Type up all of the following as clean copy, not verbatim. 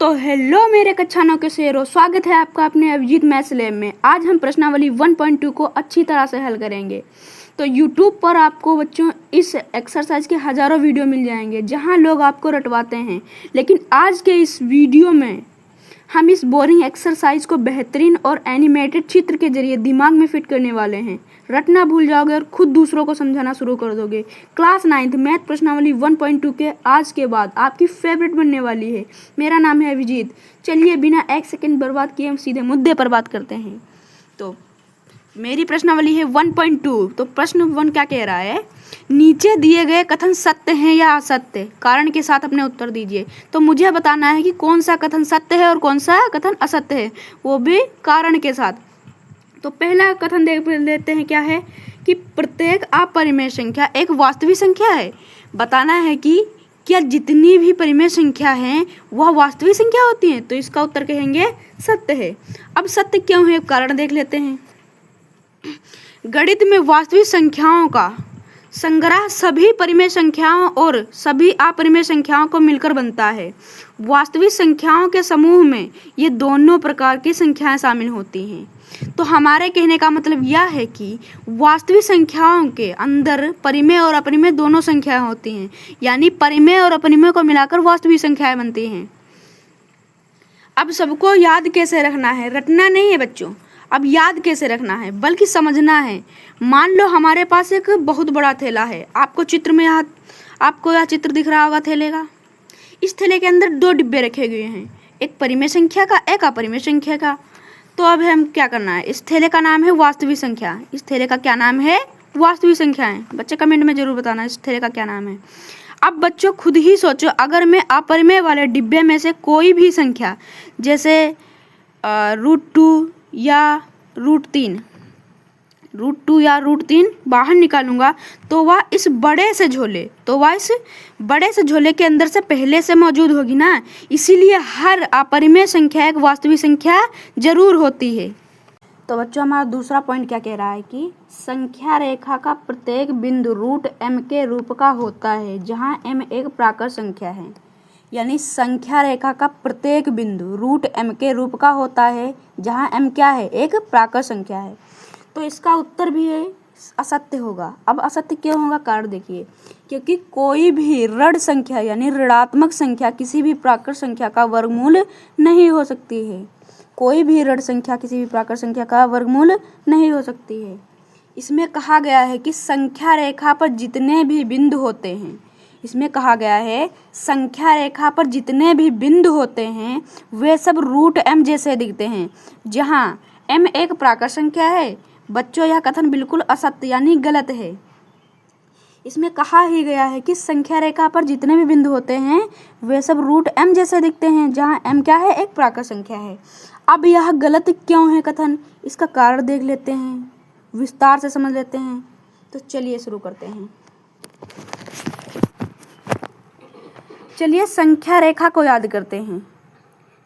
तो हेलो मेरे कच्छानों के शेरों, स्वागत है आपका अपने अभिजीत मैथ्स लैब में। आज हम प्रश्नावली 1.2 को अच्छी तरह से हल करेंगे। तो YouTube पर आपको बच्चों इस एक्सरसाइज के हज़ारों वीडियो मिल जाएंगे जहां लोग आपको रटवाते हैं, लेकिन आज के इस वीडियो में हम इस बोरिंग एक्सरसाइज को बेहतरीन और एनिमेटेड चित्र के जरिए दिमाग में फिट करने वाले हैं। रटना भूल जाओगे और खुद दूसरों को समझाना शुरू कर दोगे। क्लास 9th मैथ प्रश्नावली 1.2 के आज के बाद आपकी फेवरेट बनने वाली है। मेरा नाम है अभिजीत। चलिए बिना एक सेकंड बर्बाद किए हम सीधे मुद्दे पर बात करते हैं। तो मेरी प्रश्नावली है 1.2। तो प्रश्न 1 क्या कह रहा है? नीचे दिए गए कथन सत्य हैं या असत्य? कारण के साथ अपने उत्तर दीजिए। तो मुझे बताना है कि कौन सा कथन सत्य है और कौन सा कथन असत्य है, वो भी कारण के साथ। तो पहला कथन देख लेते हैं, क्या है कि प्रत्येक अपरिमेय संख्या एक वास्तविक संख्या है। बताना है कि क्या जितनी भी परिमेय संख्या हैं वह वास्तविक संख्या होती हैं। तो इसका उत्तर कहेंगे सत्य है। अब सत्य क्यों है, कारण देख लेते हैं। गणित में वास्तविक संख्याओं का संग्रह सभी परिमेय संख्याओं और सभी अपरिमेय संख्याओं को मिलकर बनता है। वास्तविक संख्याओं के समूह में ये दोनों प्रकार की संख्याएं शामिल होती हैं। तो हमारे कहने का मतलब यह है कि वास्तविक संख्याओं के अंदर परिमेय और अपरिमेय दोनों संख्याएं होती हैं, यानी परिमेय और अपरिमेय को मिलाकर वास्तविक संख्याएं बनती हैं। अब सबको याद कैसे रखना है, रटना नहीं है बच्चों। अब याद कैसे रखना है बल्कि समझना है। मान लो हमारे पास एक बहुत बड़ा थैला है। आपको चित्र में आपको यह चित्र दिख रहा होगा थैले का। इस थैले के अंदर 2 डिब्बे रखे गए हैं, एक परिमेय संख्या का, एक अपरिमेय संख्या का। तो अब हम क्या करना है, इस थैले का नाम है वास्तविक संख्या। इस थैले का क्या नाम है? वास्तविक संख्याएं। बच्चे कमेंट में जरूर बताना इस थैले का क्या नाम है। अब बच्चों खुद ही सोचो, अगर मैं अपरिमेय वाले डिब्बे में से कोई भी संख्या जैसे √2 या √3 या √3 बाहर निकालूंगा तो वह इस बड़े से झोले के अंदर से पहले से मौजूद होगी ना। इसीलिए हर अपरिमेय संख्या एक वास्तविक संख्या जरूर होती है। तो बच्चों हमारा दूसरा पॉइंट क्या कह रहा है कि संख्या रेखा का प्रत्येक बिंदु √m के रूप का होता है, जहां m एक प्राकृत संख्या है। यानी संख्या रेखा का प्रत्येक बिंदु √m के रूप का होता है, जहां m क्या है? एक प्राकृत संख्या है। तो इसका उत्तर भी असत्य होगा। अब असत्य क्यों होगा, कारण देखिए। क्योंकि कोई भी ऋण संख्या यानी ऋणात्मक संख्या किसी भी प्राकृत संख्या का वर्गमूल नहीं हो सकती है। कोई भी ऋण संख्या किसी भी प्राकृत संख्या का वर्गमूल नहीं हो सकती है। इसमें कहा गया है कि संख्या रेखा पर जितने भी बिंदु होते हैं, इसमें कहा गया है संख्या रेखा पर जितने भी बिंदु होते हैं वे सब √m जैसे दिखते हैं, जहां m एक प्राकृत संख्या है। बच्चों यह कथन बिल्कुल असत्य यानी गलत है। इसमें कहा ही गया है कि संख्या रेखा पर जितने भी बिंदु होते हैं वे सब √m जैसे दिखते हैं, जहां m क्या है? एक प्राकृत संख्या है। अब यह गलत क्यों है कथन, इसका कारण देख लेते हैं, विस्तार से समझ लेते हैं। तो चलिए शुरू करते हैं। चलिए संख्या रेखा को याद करते हैं।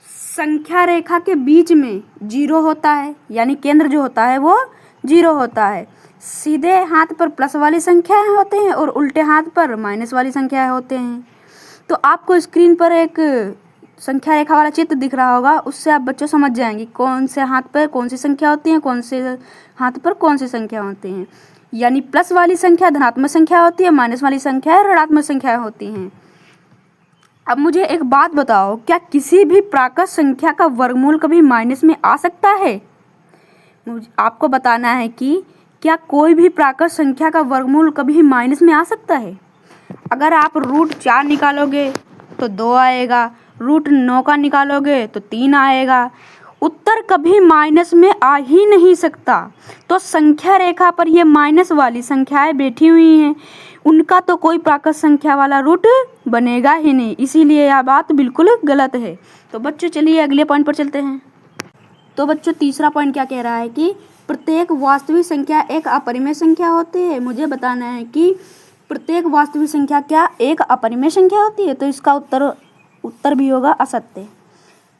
संख्या रेखा के बीच में 0 होता है, यानी केंद्र जो होता है वो 0 होता है। सीधे हाथ पर प्लस वाली संख्याएं होते हैं और उल्टे हाथ पर माइनस वाली संख्याएं होते हैं। तो आपको स्क्रीन पर एक संख्या रेखा वाला चित्र दिख रहा होगा, उससे आप बच्चों समझ जाएंगे कौन से हाथ पर कौन सी संख्या होती है, कौन से हाथ पर कौन सी संख्या होती हैं। यानी प्लस वाली संख्या धनात्मक संख्या होती है, माइनस वाली संख्या ऋणात्मक संख्याएं होती हैं। अब मुझे एक बात बताओ, क्या किसी भी प्राकृत संख्या का वर्गमूल कभी माइनस में आ सकता है? आपको बताना है कि क्या कोई भी प्राकृत संख्या का वर्गमूल कभी माइनस में आ सकता है? अगर आप √4 निकालोगे तो 2 आएगा, √9 का निकालोगे तो 3 आएगा। उत्तर कभी माइनस में आ ही नहीं सकता। तो संख्या रेखा पर ये माइनस वाली संख्याएं बैठी हुई हैं, उनका तो कोई प्राकृत संख्या वाला रूट बनेगा ही नहीं। इसीलिए यह बात बिल्कुल गलत है। तो बच्चों चलिए अगले पॉइंट पर चलते हैं। तो बच्चों तीसरा पॉइंट क्या कह रहा है कि प्रत्येक वास्तविक संख्या एक अपरिमेय संख्या होती है। मुझे बताना है कि प्रत्येक वास्तविक संख्या क्या एक अपरिमेय संख्या होती है। तो इसका उत्तर भी होगा असत्य।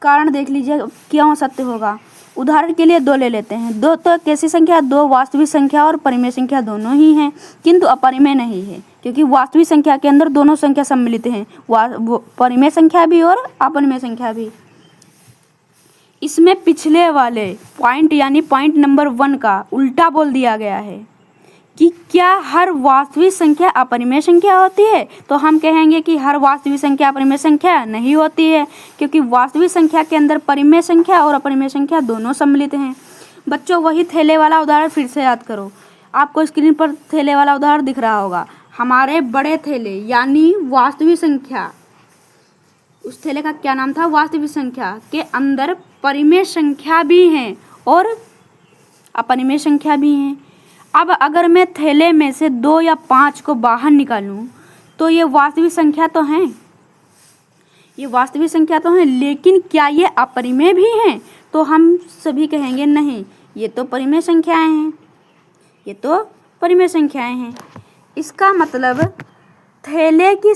कारण देख लीजिए क्यों असत्य होगा। उदाहरण के लिए 2 ले लेते हैं। 2 तो कैसी संख्या? 2 वास्तविक संख्या और परिमेय संख्या दोनों ही हैं, किंतु अपरिमेय नहीं है, क्योंकि वास्तविक संख्या के अंदर दोनों संख्या सम्मिलित हैं, परिमेय संख्या भी और अपरिमेय संख्या भी। इसमें पिछले वाले पॉइंट यानी पॉइंट नंबर 1 का उल्टा बोल दिया गया है कि क्या हर वास्तविक संख्या अपरिमेय संख्या होती है। तो हम कहेंगे कि हर वास्तविक संख्या अपरिमेय संख्या नहीं होती है, क्योंकि वास्तविक संख्या के अंदर परिमेय संख्या और अपरिमेय संख्या दोनों सम्मिलित हैं। बच्चों, वही थैले वाला उदाहरण फिर से याद करो। आपको स्क्रीन पर थैले वाला उदाहरण दिख रहा होगा। हमारे बड़े थैले यानी वास्तविक संख्या, उस थैले का क्या नाम था, वास्तविक संख्या के अंदर परिमेय संख्या भी हैं और अपरिमेय संख्या भी हैं। अब अगर मैं थैले में से 2 या 5 को बाहर निकालूं तो ये वास्तविक संख्या तो हैं, ये वास्तविक संख्या तो हैं, लेकिन क्या ये अपरिमेय भी हैं? तो हम सभी कहेंगे नहीं, ये तो परिमेय संख्याएं हैं, ये तो परिमेय संख्याएं हैं। इसका मतलब थैले की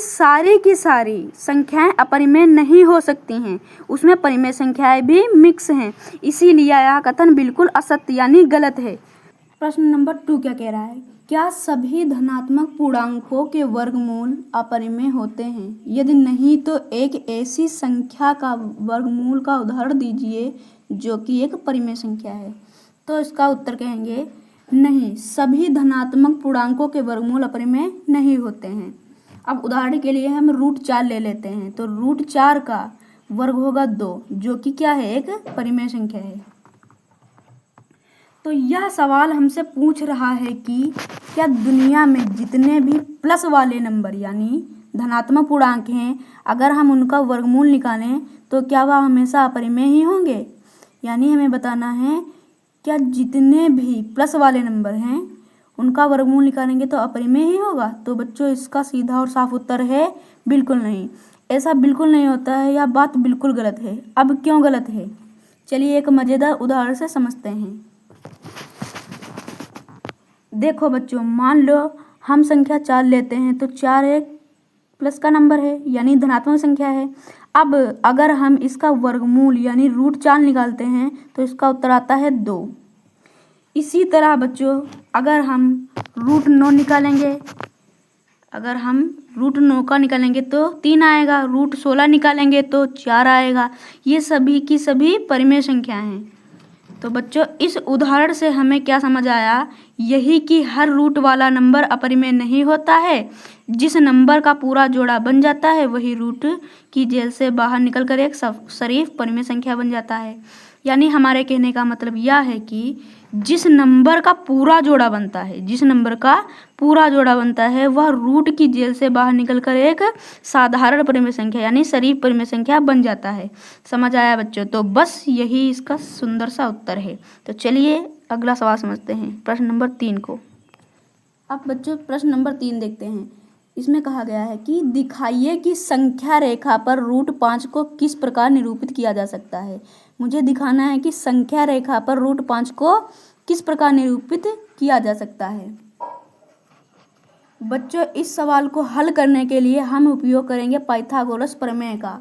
सारी संख्याएं अपरिमेय नहीं हो सकती हैं, उसमें परिमेय संख्याएं भी मिक्स हैं। इसीलिए यह कथन बिल्कुल असत्य यानी गलत है। प्रश्न नंबर 2 क्या कह रहा है? क्या सभी धनात्मक पूर्णांकों के वर्गमूल अपरिमेय होते हैं? यदि नहीं तो एक ऐसी संख्या का वर्गमूल का उदाहरण दीजिए जो कि एक परिमेय संख्या है। तो इसका उत्तर कहेंगे नहीं, सभी धनात्मक पूर्णांकों के वर्गमूल अपरिमेय नहीं होते हैं। अब उदाहरण के लिए हम √4 ले लेते हैं। तो √4 का वर्ग होगा 2, जो कि क्या है, एक परिमेय संख्या है। तो यह सवाल हमसे पूछ रहा है कि क्या दुनिया में जितने भी प्लस वाले नंबर यानी धनात्मक पूर्णांक हैं, अगर हम उनका वर्गमूल निकालें तो क्या वह हमेशा अपरिमेय ही होंगे? यानी हमें बताना है क्या जितने भी प्लस वाले नंबर हैं उनका वर्गमूल निकालेंगे तो अपरिमेय ही होगा। तो बच्चों, इसका सीधा और साफ उत्तर है बिल्कुल नहीं। ऐसा बिल्कुल नहीं होता है, यह बात बिल्कुल गलत है। अब क्यों गलत है, चलिए एक मज़ेदार उदाहरण से समझते हैं। देखो बच्चों, मान लो हम संख्या 4 लेते हैं तो 4 एक प्लस का नंबर है यानी धनात्मक संख्या है। अब अगर हम इसका वर्गमूल यानी √4 निकालते हैं तो इसका उत्तर आता है 2। इसी तरह बच्चों, अगर हम √9 निकालेंगे, अगर हम √9 का निकालेंगे तो 3 आएगा, √16 निकालेंगे तो 4 आएगा। ये सभी की सभी परिमेय संख्या हैं। तो बच्चों, इस उदाहरण से हमें क्या समझ आया? यही कि हर रूट वाला नंबर अपरिमेय नहीं होता है। जिस नंबर का पूरा जोड़ा बन जाता है वही रूट की जेल से बाहर निकलकर एक शरीफ परिमेय संख्या बन जाता है। यानी हमारे कहने का मतलब यह है कि जिस नंबर का पूरा जोड़ा बनता है, जिस नंबर का पूरा जोड़ा बनता है वह रूट की जेल से बाहर निकलकर एक साधारण परिमेय संख्या यानी शरीफ परिमेय संख्या बन जाता है। समझ आया बच्चों? तो बस यही इसका सुंदर सा उत्तर है। तो चलिए अगला सवाल समझते हैं, प्रश्न नंबर 3 को। अब बच्चों प्रश्न नंबर 3 देखते हैं। इसमें कहा गया है कि दिखाइए कि संख्या रेखा पर √5 को किस प्रकार निरूपित किया जा सकता है। मुझे दिखाना है कि संख्या रेखा पर √5 को किस प्रकार निरूपित किया जा सकता है। बच्चों, इस सवाल को हल करने के लिए हम उपयोग करेंगे पाइथागोरस प्रमेय का।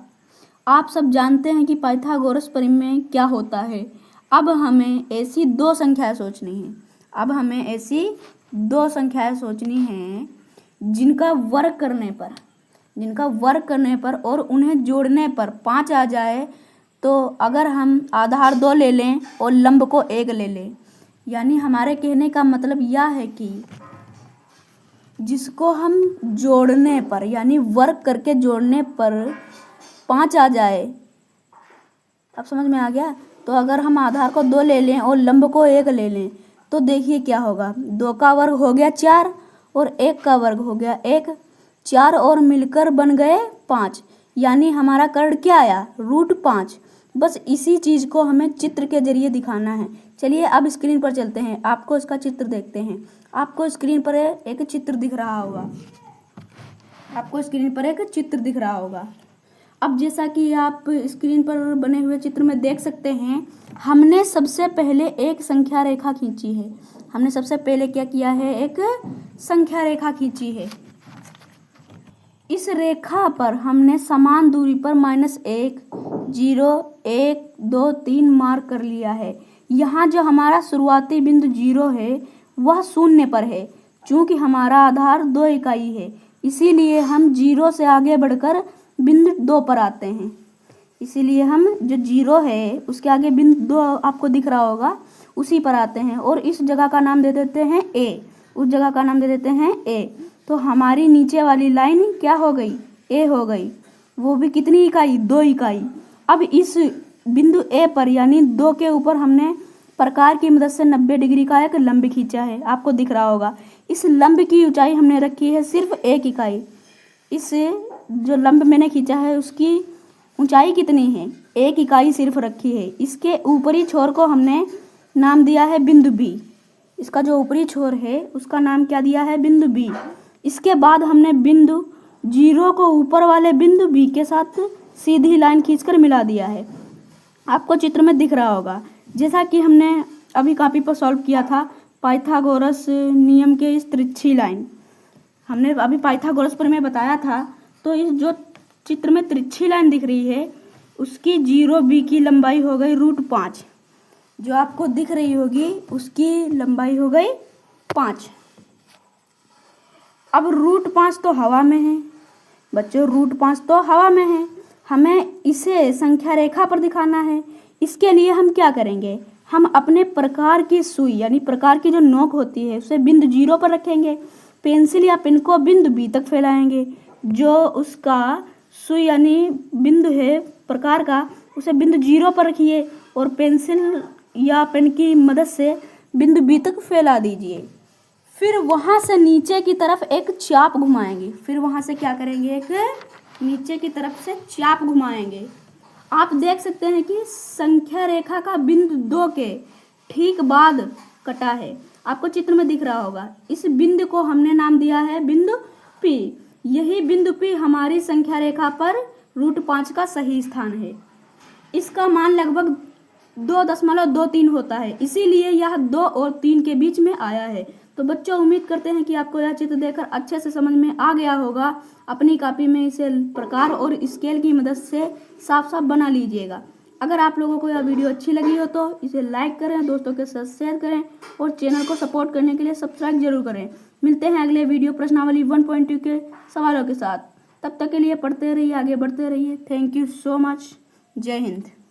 आप सब जानते हैं कि पाइथागोरस प्रमेय क्या होता है। अब हमें ऐसी 2 संख्याएं सोचनी हैं। अब हमें ऐसी 2 संख्याएं सोचनी हैं जिनका वर्ग करने पर और उन्हें जोड़ने पर 5 आ जाए। तो अगर हम आधार 2 ले लें और लंब को 1 ले लें, यानी हमारे कहने का मतलब यह है कि जिसको हम जोड़ने पर यानी वर्ग करके जोड़ने पर 5 आ जाए। अब समझ में आ गया? तो अगर हम आधार को 2 ले लें और लंब को 1 ले लें तो देखिए क्या होगा। 2 का वर्ग हो गया 4 और 1 का वर्ग हो गया 1, 4 और मिलकर बन गए 5। यानी हमारा कर्ण क्या आया? √5। बस इसी चीज़ को हमें चित्र के जरिए दिखाना है। चलिए अब स्क्रीन पर चलते हैं, आपको इसका चित्र देखते हैं। आपको स्क्रीन पर एक चित्र दिख रहा होगा। अब जैसा कि आप स्क्रीन पर बने हुए चित्र में देख सकते हैं, हमने सबसे पहले एक संख्या रेखा खींची है। हमने सबसे पहले क्या किया है? एक संख्या रेखा खींची है। इस रेखा पर हमने समान दूरी पर -1, 0, 1, 2, 3 मार्क कर लिया है। यहाँ जो हमारा शुरुआती बिंदु 0 है वह 0 पर है। चूँकि हमारा आधार 2 इकाई है, इसीलिए हम 0 से आगे बढ़कर बिंदु 2 पर आते हैं। इसीलिए हम जो 0 है उसके आगे बिंदु 2 आपको दिख रहा होगा, उसी पर आते हैं और इस जगह का नाम दे देते हैं ए, उस जगह का नाम दे देते हैं ए। तो हमारी नीचे वाली लाइन क्या हो गई? ए हो गई। वो भी कितनी इकाई? 2 इकाई। अब इस बिंदु ए पर यानी 2 के ऊपर हमने प्रकार की मदद से 90 डिग्री का एक लंब खींचा है, आपको दिख रहा होगा। इस लंब की ऊंचाई हमने रखी है सिर्फ 1 इकाई। इस जो लंब मैंने खींचा है उसकी ऊंचाई कितनी है? 1 इकाई सिर्फ रखी है। इसके ऊपरी छोर को हमने नाम दिया है बिंदु बी। इसका जो ऊपरी छोर है उसका नाम क्या दिया है? बिंदु बी। इसके बाद हमने बिंदु 0 को ऊपर वाले बिंदु बी के साथ सीधी लाइन खींचकर मिला दिया है, आपको चित्र में दिख रहा होगा। जैसा कि हमने अभी कॉपी पर सॉल्व किया था पाइथागोरस नियम के इस तिरछी लाइन, हमने अभी पाइथागोरस पर मैं बताया था। तो इस जो चित्र में तिरछी लाइन दिख रही है उसकी 0b की लंबाई हो गई √5, जो आपको दिख रही होगी उसकी लंबाई हो गई 5। अब √5 तो हवा में है बच्चों, √5 तो हवा में है, हमें इसे संख्या रेखा पर दिखाना है। इसके लिए हम क्या करेंगे? हम अपने प्रकार की सुई यानी प्रकार की जो नोक होती है उसे बिंदु 0 पर रखेंगे, पेंसिल या पेन को बिंदु बी तक फैलाएंगे, जो उसका सुई यानी बिंदु है प्रकार का उसे बिंदु 0 पर रखिए और पेंसिल या पेन की मदद से बिंदु बी तक फैला दीजिए। फिर वहाँ से नीचे की तरफ एक चाप घुमाएंगे, फिर वहाँ से क्या करेंगे? एक नीचे की तरफ से चाप घुमाएंगे। आप देख सकते हैं कि संख्या रेखा का बिंदु 2 के ठीक बाद कटा है, आपको चित्र में दिख रहा होगा। इस बिंदु को हमने नाम दिया है बिंदु पी। यही बिंदु पी हमारी संख्या रेखा पर √5 का सही स्थान है। इसका मान लगभग 2.23 होता है, इसीलिए यह 2 और 3 के बीच में आया है। तो बच्चों उम्मीद करते हैं कि आपको यह चित्र देखकर अच्छे से समझ में आ गया होगा। अपनी कॉपी में इसे प्रकार और स्केल की मदद से साफ साफ बना लीजिएगा। अगर आप लोगों को यह वीडियो अच्छी लगी हो तो इसे लाइक करें, दोस्तों के साथ शेयर करें और चैनल को सपोर्ट करने के लिए सब्सक्राइब जरूर करें। मिलते हैं अगले वीडियो प्रश्नावली 1.2 के सवालों के साथ। तब तक के लिए पढ़ते रहिए, आगे बढ़ते रहिए। Thank you so much. जय हिंद।